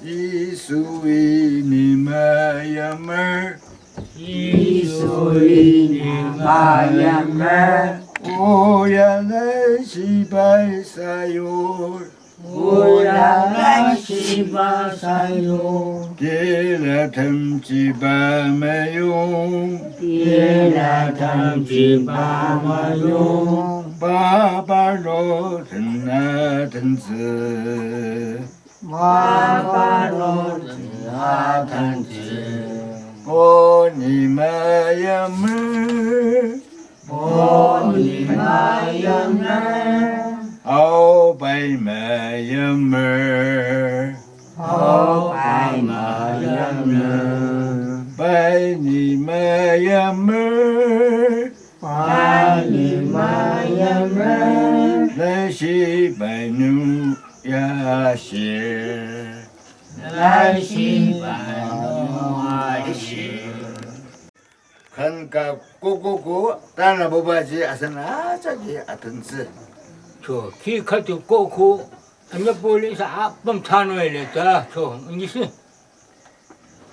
一属于你们呀们，一属于你们呀们，我要来西白沙哟，我要来西巴沙哟，给了藤吉巴没用，别来藤吉巴没用，爸爸罗藤那藤子，爸爸罗子啊藤子，我你们呀们，我你们呀们，好白们呀们。好白马呀们，拜你们呀们，拜你们呀们，来西拜努呀些，来西拜努啊西。看个过，当然不把这阿生啊这个阿顿子， 저, 키 카트 꼬고, 안녕 볼리사 앞범 탄호엘레다, 저, 이니스.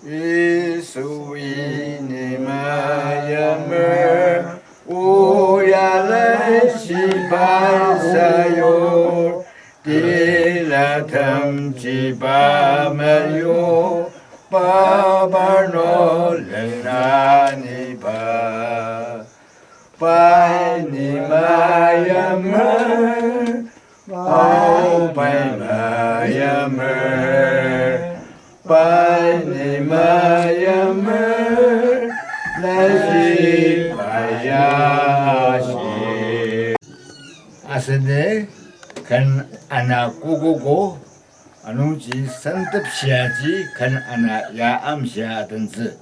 耶稣以你们呀们，我要来西拜撒哟，地拉藤吉巴没有，巴巴诺人啊你巴，拜你们呀们，哦拜们呀们。拜你们呀们，来西拜呀西。阿是呢，看安那过，安侬是生得下子，看安那呀暗下等子。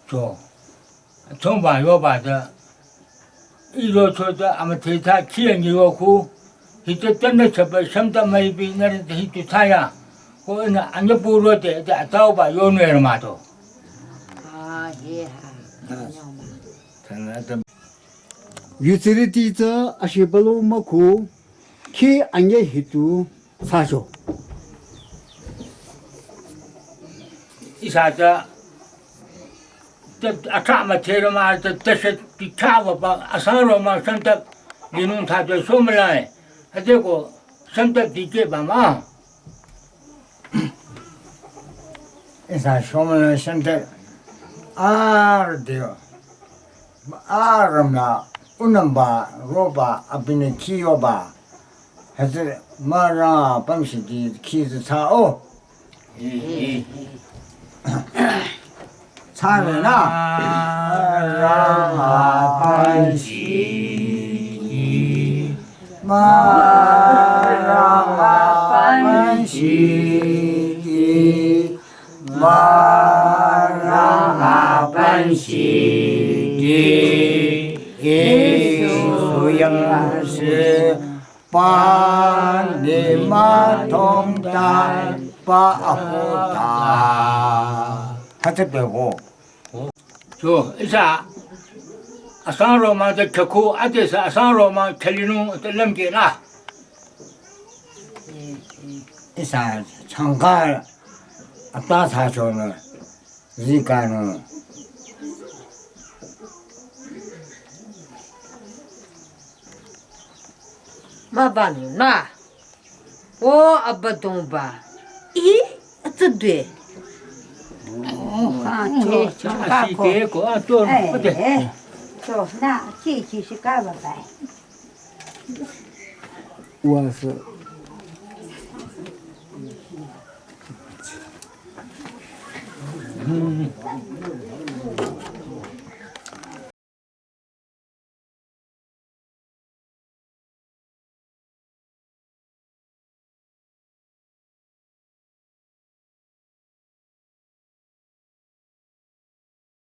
저, 정바 요바다, 이로 저다 아마 대타 키엔 이거고, 이때 뜬다 쳐봐, 섬다 마이비 나한테 히트 타야. 그거는 안녕 보러대, 다오바 요네를 마도. 아, 예. 看那的 유트리티자 아시발로 마쿠 키 안게 히투 사쇼 이사자, 아차마 테르마, 뜻이 디차와바, 아사로마 선택, 리눈 타도 소물라에, 하되고, 선택 디게바마. 一啥说明现在二的二嘛，不能把罗巴啊，别人起药吧，还是马上本身的气质差哦，差人呐，让啊本心，马让啊本心。 马让阿本西的耶稣样式，把你们同担把不打，他这边我。 저, 이사, 아상로마 저 켜고, 아데서 아상로마 켈리누 뜰lem게나. 一啥长干，大茶球呢，一干呢。 마바누 나. 오 아빠동바. 이? 어떤데? 아시게, 그, 또, 어때? 走，那这是干吧呗？我是 음.